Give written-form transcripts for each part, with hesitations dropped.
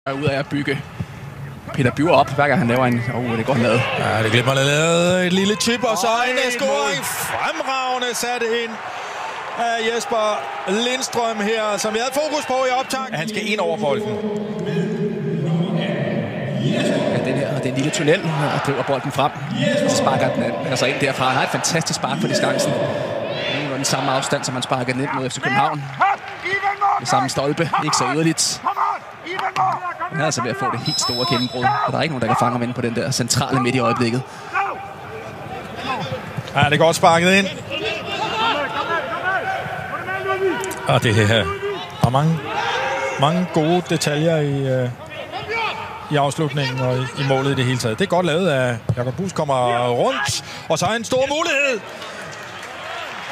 Ud af at bygge Peter Bjur op, hver gang han laver en... det går lavet. Ja, det glemmer lavet et lille chip, og så en scoring fremragende sat ind af Jesper Lindstrøm her, som jeg havde fokus på i optanken. Han skal ind over bolden. Ja, den her, det er en lille tunnel, og driver bolden frem. Så sparker den altså ind derfra. Han har et fantastisk spark på distancen. Det var den samme afstand, som man sparker den ind mod FC København. Det samme stolpe, ikke så yderligt. Han er altså ved at få det helt store gennembrud, og der er ikke nogen, der kan fange ham ind på den der centrale midt i øjeblikket. Ja, det er godt sparket ind. Og det her har mange gode detaljer i afslutningen og i målet i det hele taget. Det er godt lavet af Jakob Buus, kommer rundt, og så er en stor mulighed.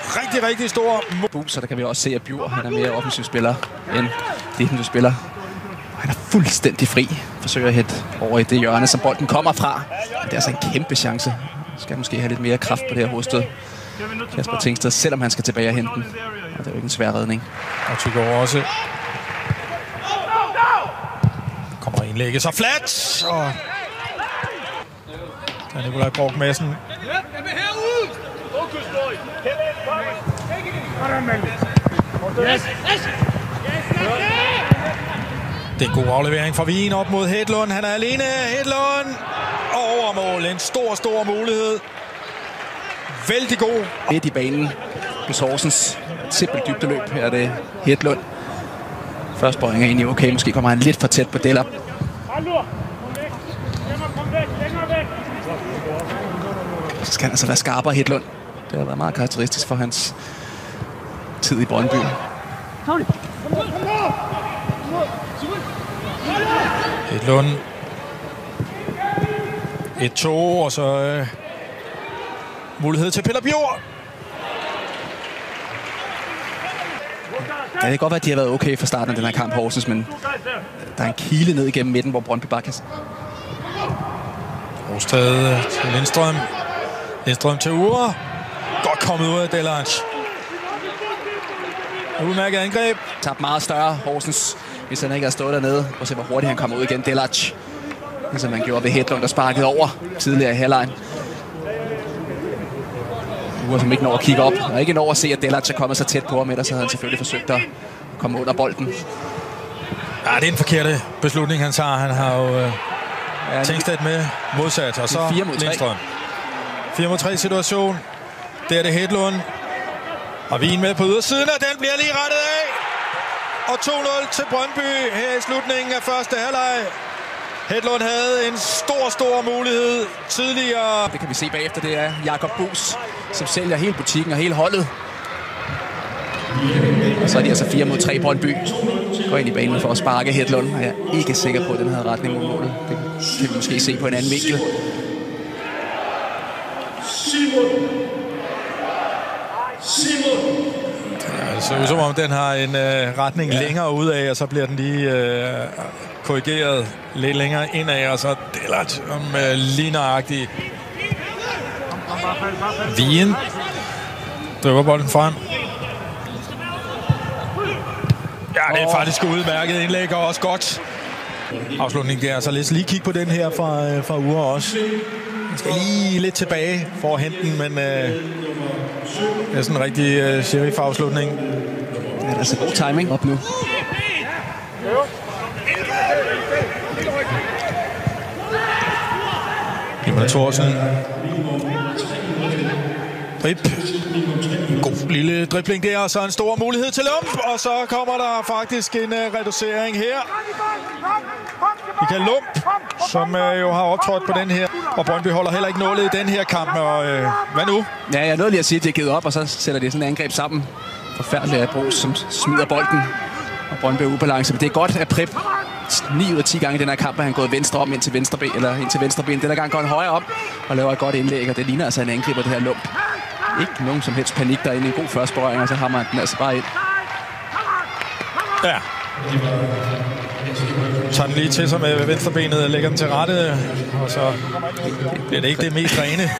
Rigtig stor. Buus, så der kan vi også se, at Bjur, han er mere offensiv spiller end defensiv spiller. Han er fuldstændig fri. Forsøger at hætte over i det hjørne, som bolden kommer fra. Det er altså en kæmpe chance. Skal måske have lidt mere kraft på det her hovedstød. Kasper Tengsted, selvom han skal tilbage og hente den. Og det er jo ikke en svær redning. Og tykker også. Kommer indlægget så flat. Og der er Nikolaj Borg Madsen. Det er en god aflevering fra Wien op mod Hedlund. Han er alene. Hedlund over mål. En stor mulighed. Vældig god. Midt i banen. Plus Horsens simpelt dybdeløb. Her er det Hedlund. Først bøjning er egentlig okay. Måske kommer han lidt for tæt på Dellap. Så skal han altså være skarpere, Hedlund. Det har været meget karakteristisk for hans tid i Brøndby. Hedlund. 1-2, og så mulighed til Peter Bjur. Ja, det kan godt være, at de har været okay fra starten af den her kamp, Horsens, men der er en kile ned igennem midten, hvor Brøndby bare kan... Rosted til Lindstrøm. Lindstrøm til Ure. Godt kommet ud af Delic. Udmærket angreb. Tabt meget større, Horsens, hvis han ikke har stået dernede. Prøv at se, hvor hurtigt han kommer ud igen. Delic. Ligesom han gjorde ved Hedlund, der sparkede over tidligere i halvlejen. Ure, som ikke når at kigge op. Og ikke når at se, at Delic er kommet så tæt på ham, ellers havde han selvfølgelig forsøgt at komme under bolden. Ja, det er en forkerte beslutning, han tager. Han har jo Tengsted med modsat. Og så Lindstrøm. 4-3 situation. Det er det Hedlund. Og Wien med på ydersiden, og den bliver lige rettet af. Og 2-0 til Brøndby her i slutningen af første halvleg. Hedlund havde en stor mulighed tidligere. Det kan vi se bagefter, det er Jakob Buus, som sælger hele butikken og hele holdet. Og så er de altså 4-3 Brøndby. Går ind i banen for at sparke Hedlund, og jeg er ikke sikker på, at den her retning mod målet. Det kan vi måske se på en anden vinkel. Ja, det ser ud som om den har en retning længere ud af, og så bliver den lige korrigeret lidt længere indad, og så deler det om lige nøjagtigt. Wien driver bolden frem. Ja, det er faktisk udmærket indlæg, og også godt afslutning der. Så lad os lige kigge på den her fra Ure også. Jeg skal lige lidt tilbage for at hente den, men det er sådan en rigtig sheriff-afslutning. Ja, der er så god timing op nu. Emil Thorsen. Drip. God lille dribling der, og så en stor mulighed til Lump, og så kommer der faktisk en reducering her. Michael Lump, som jo har optrådt på den her, og Brøndby holder heller ikke nålet i den her kamp, og hvad nu? Ja, jeg nåede lige at sige, at de er givet op, og så sætter de sådan et angreb sammen. Forfærdeligt af Brugs, som smider bolden, og Brøndby er ubalance. Men det er godt, at Prip 9 ud af 10 gange i den her kamp, har han gået venstre om ind til venstre ben, eller ind til venstre ben. Den her gang går han højre op og laver et godt indlæg, og det ligner altså en angriber, det her Lump. Ikke nogen som helst panik derinde, en god første berøring, og så hammer den altså bare ind. Ja. Tager den lige til sig med venstrebenet og lægger den til rette, og så bliver det ikke det mest rene.